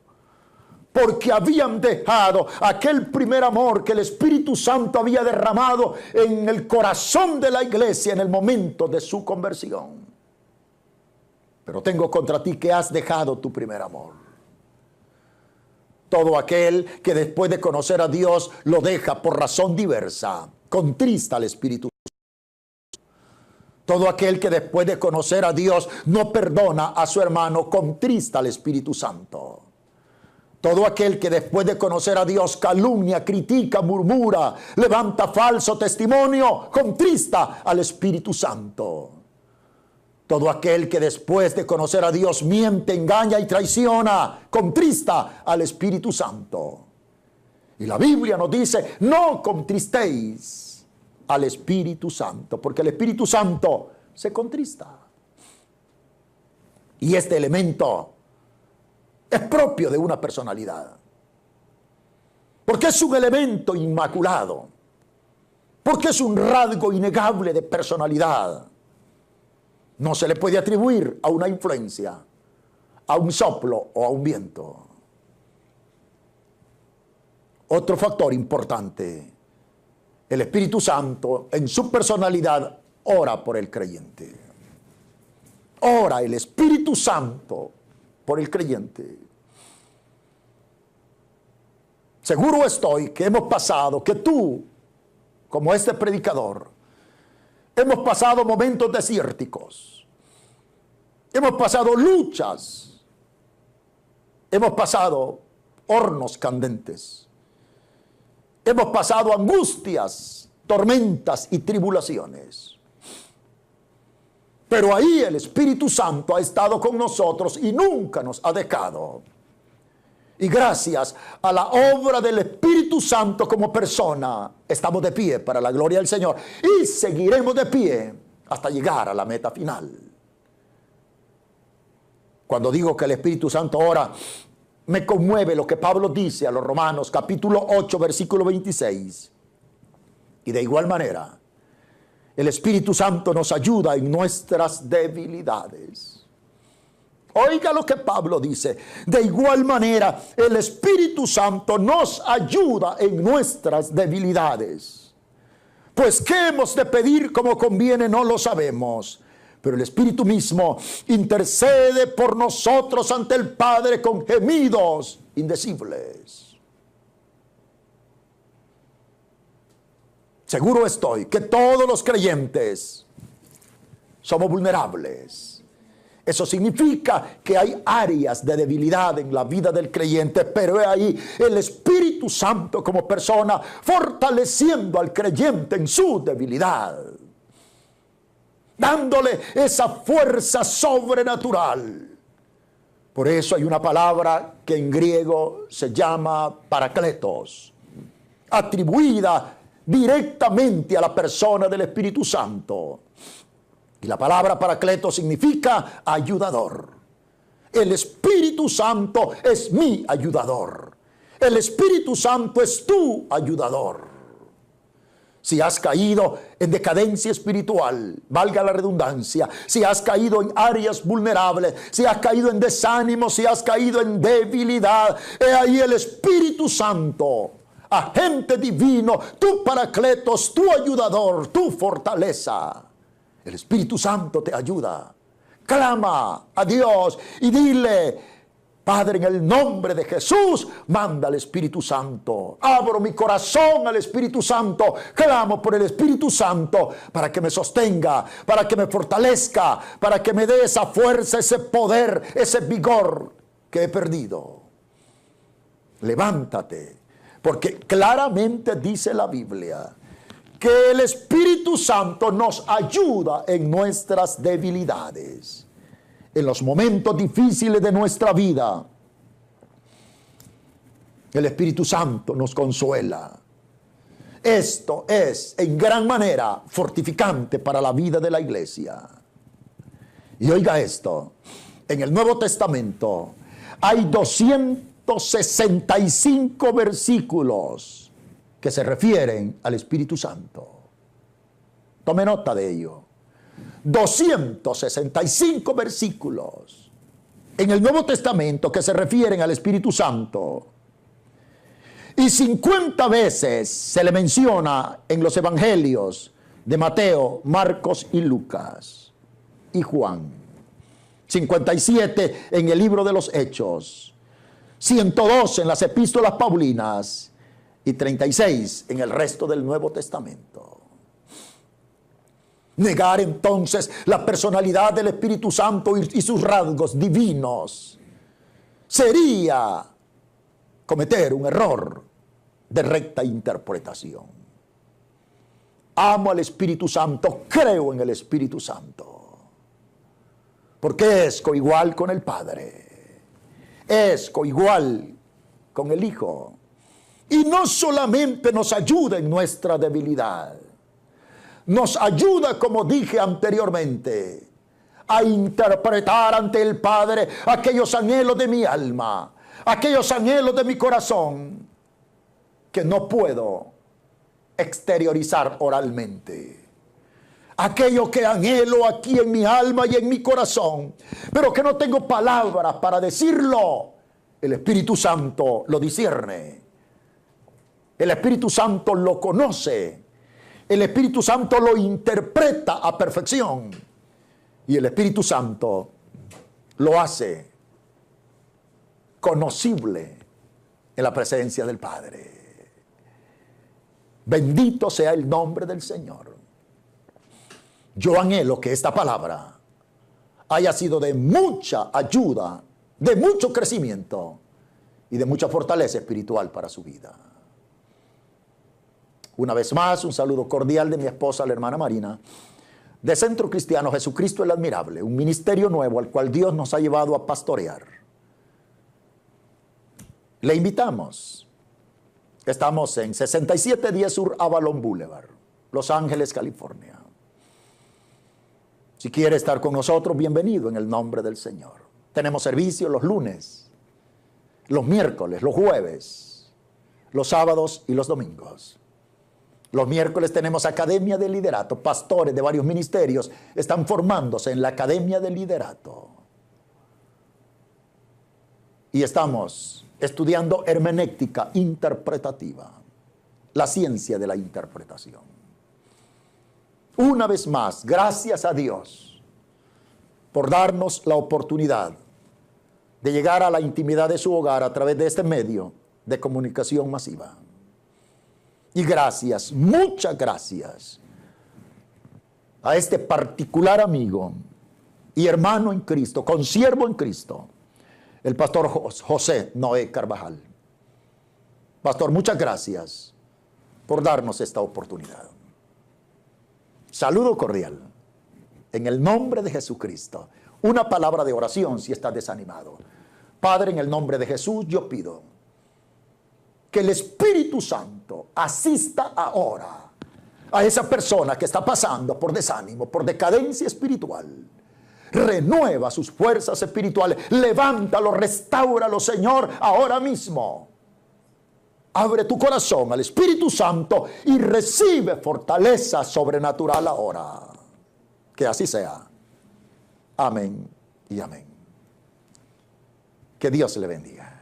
porque habían dejado aquel primer amor que el Espíritu Santo había derramado en el corazón de la iglesia en el momento de su conversión. Pero tengo contra ti que has dejado tu primer amor. Todo aquel que después de conocer a Dios lo deja por razón diversa, contrista al Espíritu Santo. Todo aquel que después de conocer a Dios no perdona a su hermano, contrista al Espíritu Santo. Todo aquel que después de conocer a Dios calumnia, critica, murmura, levanta falso testimonio, contrista al Espíritu Santo. Todo aquel que después de conocer a Dios miente, engaña y traiciona, contrista al Espíritu Santo. Y la Biblia nos dice: no contristéis al Espíritu Santo, porque el Espíritu Santo se contrista. Y este elemento es propio de una personalidad, porque es un elemento inmaculado, porque es un rasgo innegable de personalidad. No se le puede atribuir a una influencia, a un soplo o a un viento. Otro factor importante: el Espíritu Santo en su personalidad ora por el creyente. Ora el Espíritu Santo por el creyente. Seguro estoy que hemos pasado, que tú, como este predicador, hemos pasado momentos desérticos, hemos pasado luchas, hemos pasado hornos candentes, hemos pasado angustias, tormentas y tribulaciones. Pero ahí el Espíritu Santo ha estado con nosotros y nunca nos ha dejado. Y gracias a la obra del Espíritu Santo como persona, estamos de pie para la gloria del Señor. Y seguiremos de pie hasta llegar a la meta final. Cuando digo que el Espíritu Santo ora, me conmueve lo que Pablo dice a los Romanos, capítulo 8, versículo 26. Y de igual manera, el Espíritu Santo nos ayuda en nuestras debilidades. Oiga lo que Pablo dice: de igual manera, el Espíritu Santo nos ayuda en nuestras debilidades. Pues qué hemos de pedir como conviene no lo sabemos, pero el Espíritu mismo intercede por nosotros ante el Padre con gemidos indecibles. Seguro estoy que todos los creyentes somos vulnerables. Eso significa que hay áreas de debilidad en la vida del creyente, pero es ahí el Espíritu Santo como persona fortaleciendo al creyente en su debilidad. dándole esa fuerza sobrenatural. Por eso hay una palabra que en griego se llama Parakletos, atribuida directamente a la persona del Espíritu Santo. Y la palabra Parakletos significa ayudador. El Espíritu Santo es mi ayudador. El Espíritu Santo es tu ayudador. Si has caído en decadencia espiritual, valga la redundancia, si has caído en áreas vulnerables, si has caído en desánimo, si has caído en debilidad, he ahí el Espíritu Santo, agente divino, tu Paracletos, tu ayudador, tu fortaleza. El Espíritu Santo te ayuda. Clama a Dios y dile: Padre, en el nombre de Jesús, manda al Espíritu Santo. Abro mi corazón al Espíritu Santo. Clamo por el Espíritu Santo para que me sostenga, para que me fortalezca, para que me dé esa fuerza, ese poder, ese vigor que he perdido. Levántate, porque claramente dice la Biblia que el Espíritu Santo nos ayuda en nuestras debilidades. En los momentos difíciles de nuestra vida, el Espíritu Santo nos consuela. Esto es en gran manera fortificante para la vida de la iglesia. Y oiga esto, en el Nuevo Testamento hay 265 versículos que se refieren al Espíritu Santo. Tome nota de ello. 265 versículos en el Nuevo Testamento que se refieren al Espíritu Santo. Y 50 veces se le menciona en los evangelios de Mateo, Marcos y Lucas y Juan. 57 en el libro de los Hechos. 102 en las epístolas paulinas y 36 en el resto del Nuevo Testamento. Negar entonces la personalidad del Espíritu Santo y sus rasgos divinos sería cometer un error de recta interpretación. Amo al Espíritu Santo, creo en el Espíritu Santo, porque es coigual con el Padre, es coigual con el Hijo, y no solamente nos ayuda en nuestra debilidad, nos ayuda, como dije anteriormente, a interpretar ante el Padre aquellos anhelos de mi alma, aquellos anhelos de mi corazón que no puedo exteriorizar oralmente. Aquello que anhelo aquí en mi alma y en mi corazón, pero que no tengo palabras para decirlo. El Espíritu Santo lo discierne. El Espíritu Santo lo conoce. El Espíritu Santo lo interpreta a perfección. Y el Espíritu Santo lo hace conocible en la presencia del Padre. Bendito sea el nombre del Señor. Yo anhelo que esta palabra haya sido de mucha ayuda, de mucho crecimiento y de mucha fortaleza espiritual para su vida. Una vez más, un saludo cordial de mi esposa, la hermana Marina, de Centro Cristiano Jesucristo el Admirable, un ministerio nuevo al cual Dios nos ha llevado a pastorear. Le invitamos. Estamos en 6710 Sur Avalon Boulevard, Los Ángeles, California. Si quiere estar con nosotros, bienvenido en el nombre del Señor. Tenemos servicio los lunes, los miércoles, los jueves, los sábados y los domingos. Los miércoles tenemos Academia de Liderato. Pastores de varios ministerios están formándose en la Academia de Liderato. Y estamos estudiando hermenéutica interpretativa, la ciencia de la interpretación. Una vez más, gracias a Dios por darnos la oportunidad de llegar a la intimidad de su hogar a través de este medio de comunicación masiva. Y gracias, muchas gracias a este particular amigo y hermano en Cristo, consiervo en Cristo, el pastor José Noé Carvajal. Pastor, muchas gracias por darnos esta oportunidad. Saludo cordial En el nombre de Jesucristo. Una palabra de oración si estás desanimado. Padre, en el nombre de Jesús yo pido que el Espíritu Santo asista ahora a esa persona que está pasando por desánimo, por decadencia espiritual. Renueva sus fuerzas espirituales. Levántalo, restáuralo, Señor, ahora mismo. Abre tu corazón al Espíritu Santo y recibe fortaleza sobrenatural ahora. Que así sea. Amén y amén. Que Dios le bendiga.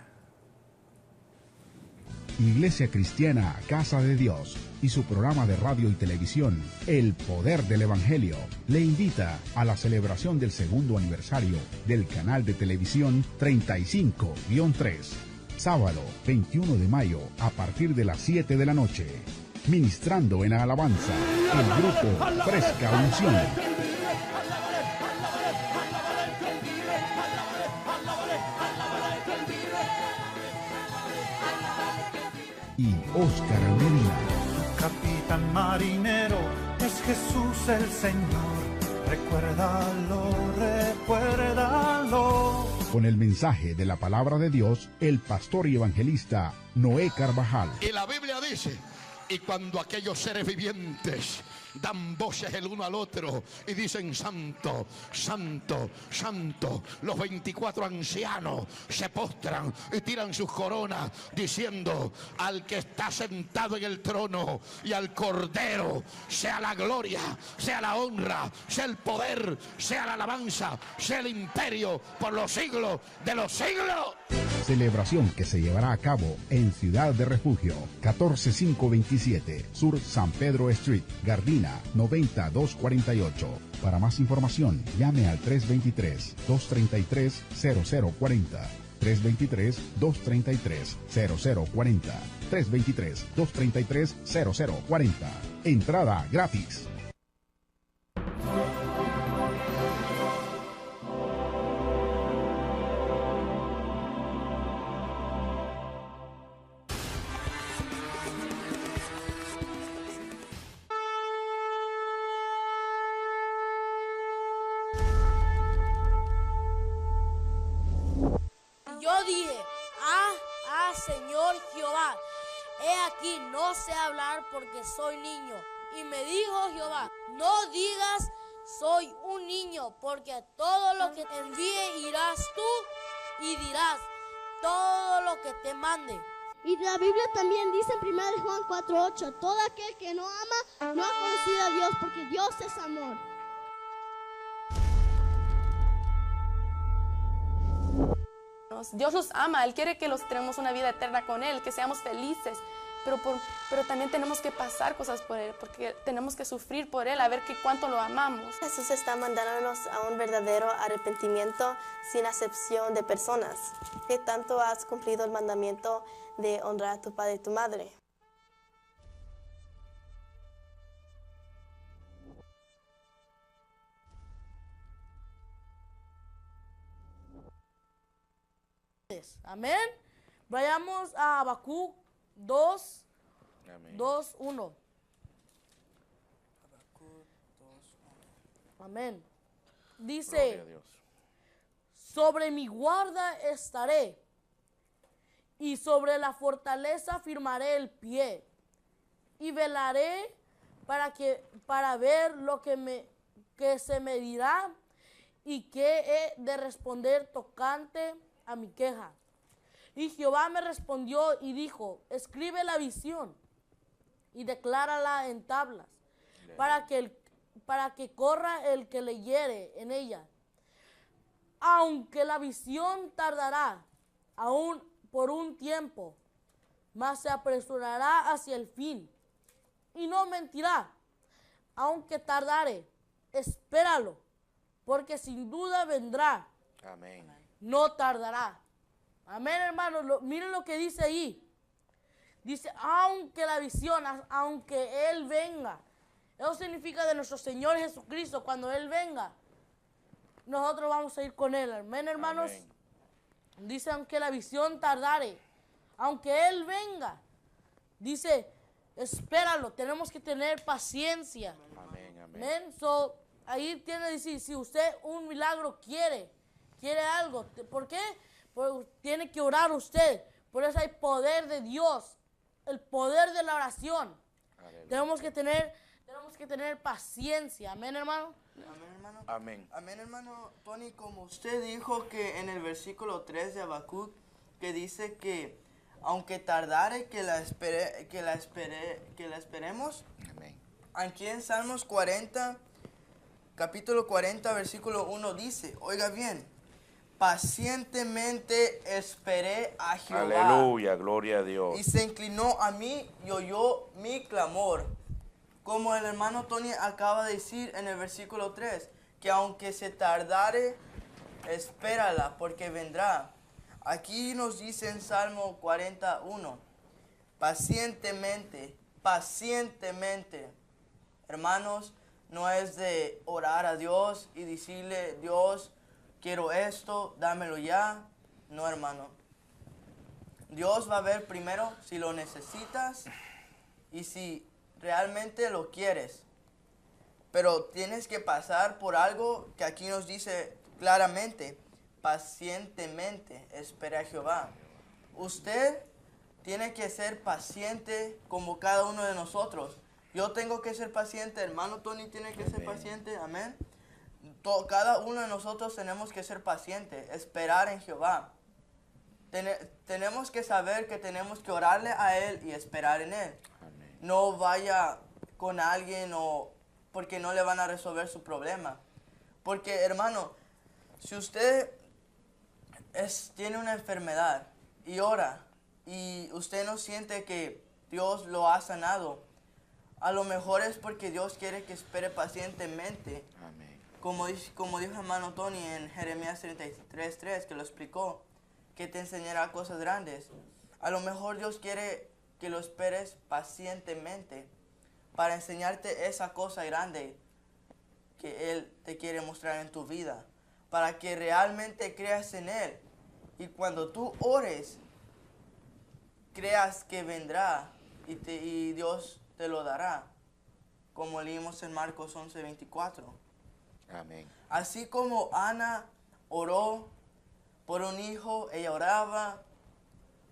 Iglesia Cristiana Casa de Dios y su programa de radio y televisión, El Poder del Evangelio, le invita a la celebración del segundo aniversario del canal de televisión 35-3, sábado 21 de mayo a partir de las 7 de la noche. Ministrando en alabanza, el grupo Fresca Unción. Y Oscar Medina. Capitán marinero, es Jesús el Señor. Recuérdalo, recuérdalo. Con el mensaje de la palabra de Dios, el pastor y evangelista Noé Carvajal. Y la Biblia dice, y cuando aquellos seres vivientes dan voces el uno al otro y dicen santo, santo, santo, los 24 ancianos se postran y tiran sus coronas diciendo al que está sentado en el trono y al Cordero sea la gloria, sea la honra, sea el poder, sea la alabanza, sea el imperio por los siglos de los siglos. Celebración que se llevará a cabo en Ciudad de Refugio, 14527 Sur San Pedro Street, Gardina 90248. Para más información, llame al 323-233-0040. 323-233-0040. 323-233-0040. Entrada gratis. Yo dije, Señor Jehová, he aquí no sé hablar porque soy niño. Y me dijo Jehová, no digas soy un niño, porque a todo lo que te envíe irás tú y dirás todo lo que te mande. Y la Biblia también dice en 1 Juan 4:8, todo aquel que no ama no ha conocido a Dios, porque Dios es amor. Dios los ama, Él quiere que tenemos una vida eterna con Él, que seamos felices, pero también tenemos que pasar cosas por Él, porque tenemos que sufrir por Él, a ver cuánto lo amamos. Jesús está mandándonos a un verdadero arrepentimiento sin acepción de personas. ¿Qué tanto has cumplido el mandamiento de honrar a tu padre y tu madre? Amén. Vayamos a Habacuc 2:1. Amén. Dice, sobre mi guarda estaré y sobre la fortaleza firmaré el pie y velaré para ver lo que se me dirá y qué he de responder tocante a mi queja. Y Jehová me respondió y dijo, escribe la visión y declárala en tablas, para que corra el que leyere en ella. Aunque la visión tardará aún por un tiempo, mas se apresurará hacia el fin, y no mentirá. Aunque tardare, espéralo, porque sin duda vendrá. Amén. No tardará. Amén, hermanos. Miren lo que dice ahí. Dice, aunque la visión, aunque Él venga. Eso significa de nuestro Señor Jesucristo. Cuando Él venga, nosotros vamos a ir con Él. Amén, hermanos. Amén. Dice, aunque la visión tardare, aunque Él venga. Dice, espéralo. Tenemos que tener paciencia. Amén, amén. So, ahí tiene que decir, si usted un milagro quiere algo, ¿por qué? Pues tiene que orar usted. Por eso hay poder de Dios, el poder de la oración. Tenemos que tener paciencia. Amén, hermano. Amén, hermano. Amén. Amén, hermano. Tony, como usted dijo que en el versículo 3 de Habacuc, que dice que aunque tardare, que la esperemos. Amén. Aquí en Salmos 40, capítulo 40, versículo 1 dice, oiga bien, pacientemente esperé a Jehová. Aleluya, gloria a Dios. Y se inclinó a mí y oyó mi clamor. Como el hermano Tony acaba de decir en el versículo 3, que aunque se tardare, espérala, porque vendrá. Aquí nos dice en Salmo 41, pacientemente, pacientemente. Hermanos, no es de orar a Dios y decirle, Dios, quiero esto, dámelo ya. No, hermano. Dios va a ver primero si lo necesitas y si realmente lo quieres. Pero tienes que pasar por algo que aquí nos dice claramente. Pacientemente espera a Jehová. Usted tiene que ser paciente como cada uno de nosotros. Yo tengo que ser paciente, hermano Tony tiene que ser paciente, amén. Cada uno de nosotros tenemos que ser paciente, esperar en Jehová. Tenemos que saber que tenemos que orarle a Él y esperar en Él. Amén. No vaya con alguien porque no le van a resolver su problema. Porque, hermano, si usted tiene una enfermedad y ora y usted no siente que Dios lo ha sanado, a lo mejor es porque Dios quiere que espere pacientemente. Amén. Como dijo hermano Tony en Jeremías 33:3, que lo explicó, que te enseñará cosas grandes. A lo mejor Dios quiere que lo esperes pacientemente para enseñarte esa cosa grande que Él te quiere mostrar en tu vida, para que realmente creas en Él. Y cuando tú ores, creas que vendrá y Dios te lo dará, como leímos en Marcos 11:24. Amén. Así como Ana oró por un hijo, ella oraba,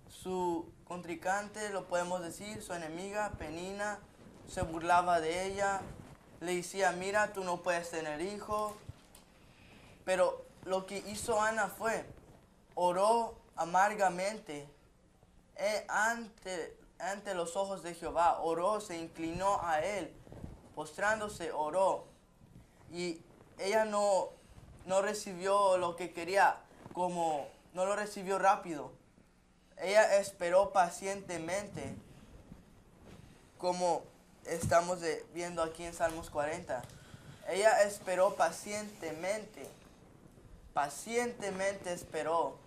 su contrincante, lo podemos decir, su enemiga, Penina, se burlaba de ella, le decía, mira, tú no puedes tener hijo. Pero lo que hizo Ana fue, oró amargamente ante los ojos de Jehová, oró, se inclinó a Él, postrándose, oró. Y ella no recibió lo que quería, no lo recibió rápido. Ella esperó pacientemente, como estamos viendo aquí en Salmos 40. Ella esperó pacientemente esperó,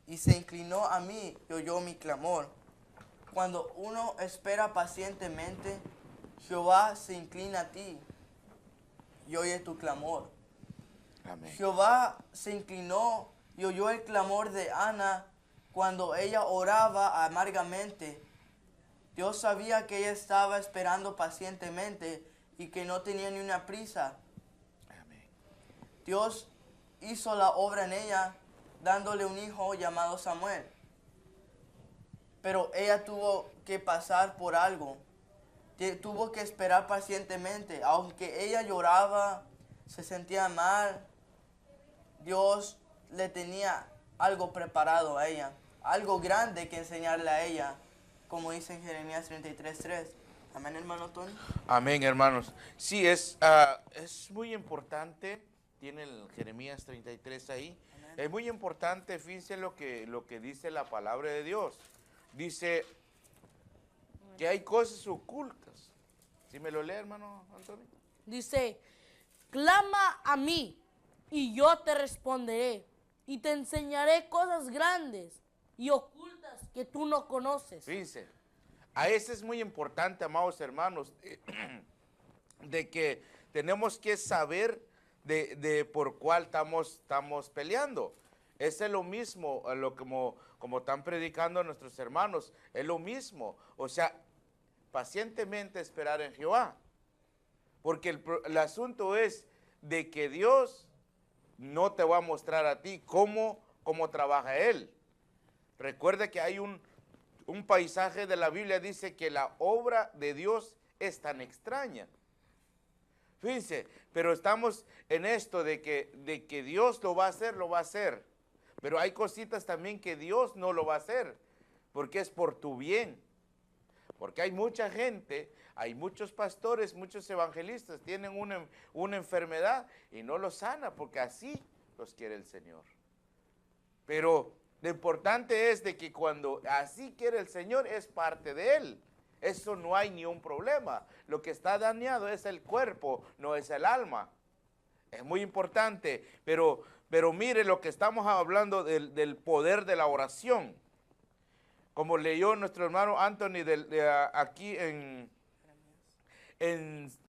y se inclinó a mí y oyó mi clamor. Cuando uno espera pacientemente, Jehová se inclina a ti y oye tu clamor. Amén. Jehová se inclinó y oyó el clamor de Ana cuando ella oraba amargamente. Dios sabía que ella estaba esperando pacientemente y que no tenía ni una prisa. Amén. Dios hizo la obra en ella, dándole un hijo llamado Samuel. Pero ella tuvo que pasar por algo. Tuvo que esperar pacientemente. Aunque ella lloraba, se sentía mal, Dios le tenía algo preparado a ella. Algo grande que enseñarle a ella, como dice en Jeremías 33:3. Amén, hermano Tony. Amén, hermanos. Sí, es muy importante. Tiene el Jeremías 33 ahí. Amén. Es muy importante, fíjense lo que dice la palabra de Dios. Dice que hay cosas ocultas. ¿Sí me lo lee, hermano Antonio? Dice, clama a mí y yo te responderé y te enseñaré cosas grandes y ocultas que tú no conoces. Fíjense, a eso es muy importante, amados hermanos, de que tenemos que saber de por cuál estamos peleando. Ese es lo mismo, como están predicando nuestros hermanos, es lo mismo. O sea, pacientemente esperar en Jehová. Porque el asunto es de que Dios no te va a mostrar a ti cómo trabaja Él. Recuerda que hay un paisaje de la Biblia, dice que la obra de Dios es tan extraña. Fíjense, pero estamos en esto de que Dios lo va a hacer. Pero hay cositas también que Dios no lo va a hacer, porque es por tu bien. Porque hay mucha gente, hay muchos pastores, muchos evangelistas, tienen una enfermedad y no los sana, porque así los quiere el Señor. Pero lo importante es de que cuando así quiere el Señor, es parte de Él. Eso no hay ni un problema. Lo que está dañado es el cuerpo, no es el alma. Es muy importante, pero mire lo que estamos hablando del poder de la oración. Como leyó nuestro hermano Anthony aquí en